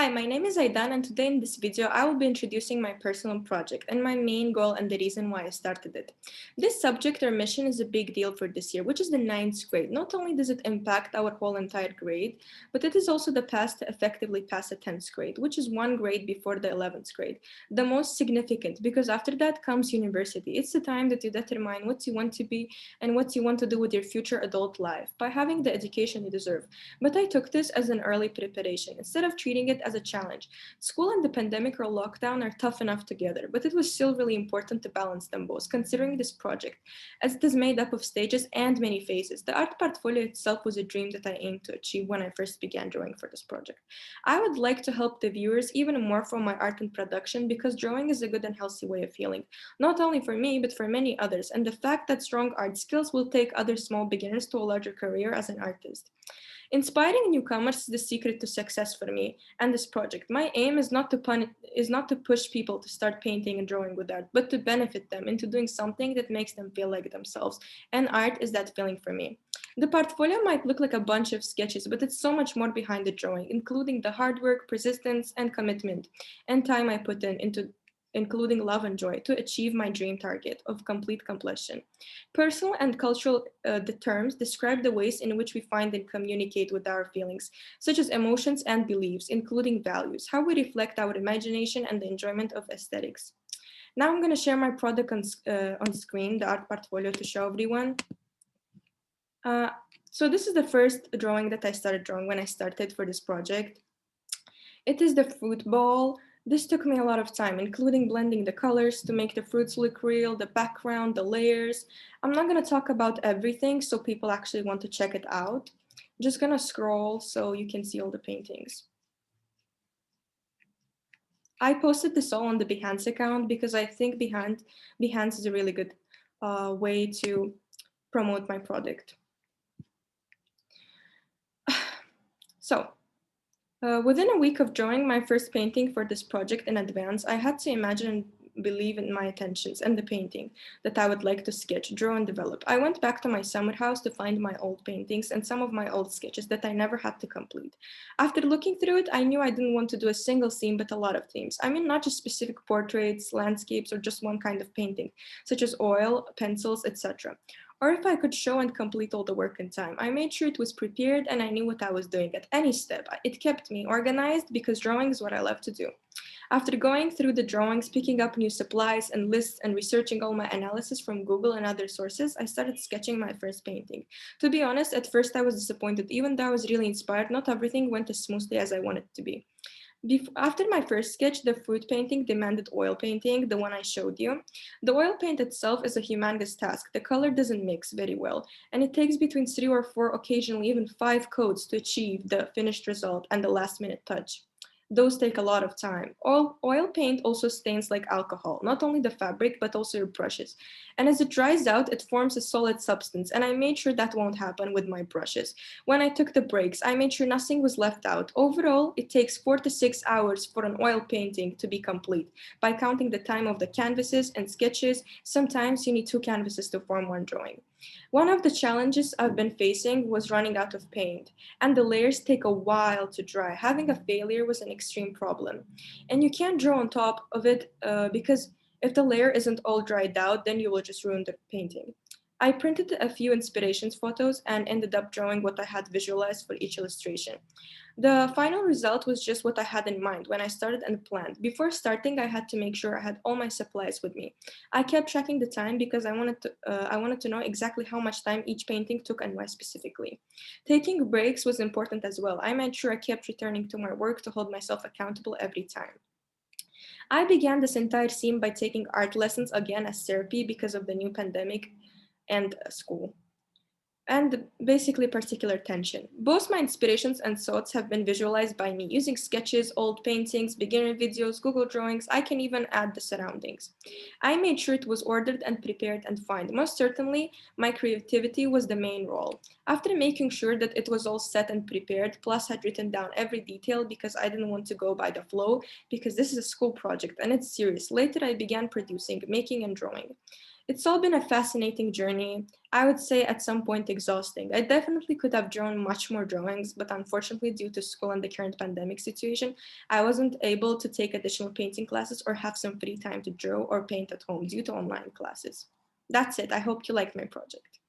Hi, my name is Aydan, and today in this video I will be introducing my personal project and my main goal and the reason why I started it. This subject or mission is a big deal for this year, which is the ninth grade. Not only does it impact our whole entire grade, but it is also the path to effectively pass a 10th grade, which is one grade before the 11th grade. The most significant, because after that comes university. It's the time that you determine what you want to be and what you want to do with your future adult life by having the education you deserve. But I took this as an early preparation instead of treating it as a challenge. School and the pandemic or lockdown are tough enough together, but it was still really important to balance them both, considering this project, as it is made up of stages and many phases. The art portfolio itself was a dream that I aimed to achieve when I first began drawing for this project. I would like to help the viewers even more from my art and production because drawing is a good and healthy way of feeling, not only for me, but for many others, and the fact that strong art skills will take other small beginners to a larger career as an artist. Inspiring newcomers is the secret to success for me and this project. My aim is not to push people to start painting and drawing with art, but to benefit them into doing something that makes them feel like themselves. And art is that feeling for me. The portfolio might look like a bunch of sketches, but it's so much more behind the drawing, including the hard work, persistence, and commitment, and time I put in into including love and joy, to achieve my dream target of complete completion. Personal and cultural the terms describe the ways in which we find and communicate with our feelings, such as emotions and beliefs, including values, how we reflect our imagination and the enjoyment of aesthetics. Now I'm going to share my product on screen, the art portfolio, to show everyone. Uh, so this is the first drawing that I started drawing when I started for this project. It is the fruit bowl. This took me a lot of time, including blending the colors to make the fruits look real, the background, the layers. I'm not going to talk about everything so people actually want to check it out. Just going to scroll so you can see all the paintings. I posted this all on the Behance account because I think Behance is a really good way to promote my product. So, within a week of drawing my first painting for this project in advance, I had to imagine and believe in my intentions and the painting that I would like to sketch, draw, and develop. I went back to my summer house to find my old paintings and some of my old sketches that I never had to complete. After looking through it, I knew I didn't want to do a single scene, but a lot of themes. I mean, not just specific portraits, landscapes, or just one kind of painting, such as oil, pencils, etc. Or if I could show and complete all the work in time. I made sure it was prepared and I knew what I was doing at any step. It kept me organized because drawing is what I love to do. After going through the drawings, picking up new supplies and lists, and researching all my analysis from Google and other sources, I started sketching my first painting. To be honest, at first I was disappointed. Even though I was really inspired, not everything went as smoothly as I wanted it to be. After my first sketch, the fruit painting demanded oil painting, the one I showed you. The oil paint itself is a humongous task. The color doesn't mix very well, and it takes between 3 or 4, occasionally even 5 coats to achieve the finished result and the last minute touch. Those take a lot of time. Oil paint also stains like alcohol, not only the fabric, but also your brushes. And as it dries out, it forms a solid substance, and I made sure that won't happen with my brushes. When I took the breaks, I made sure nothing was left out. Overall, it takes 4 to 6 hours for an oil painting to be complete. By counting the time of the canvases and sketches, sometimes you need 2 canvases to form one drawing. One of the challenges I've been facing was running out of paint, and the layers take a while to dry. Having a failure was an extreme problem. And you can't draw on top of it because if the layer isn't all dried out, then you will just ruin the painting. I printed a few inspirations photos and ended up drawing what I had visualized for each illustration. The final result was just what I had in mind when I started and planned. Before starting, I had to make sure I had all my supplies with me. I kept tracking the time because I wanted to know exactly how much time each painting took and why specifically. Taking breaks was important as well. I made sure I kept returning to my work to hold myself accountable every time. I began this entire scene by taking art lessons again as therapy because of the new pandemic and school and basically particular tension. Both my inspirations and thoughts have been visualized by me using sketches, old paintings, beginner videos, Google drawings. I can even add the surroundings. I made sure it was ordered and prepared and fine. Most certainly, my creativity was the main role. After making sure that it was all set and prepared, plus had written down every detail because I didn't want to go by the flow, because this is a school project and it's serious. Later, I began producing, making, and drawing. It's all been a fascinating journey. I would say at some point exhausting. I definitely could have drawn much more drawings, but unfortunately, due to school and the current pandemic situation, I wasn't able to take additional painting classes or have some free time to draw or paint at home due to online classes. That's it. I hope you like my project.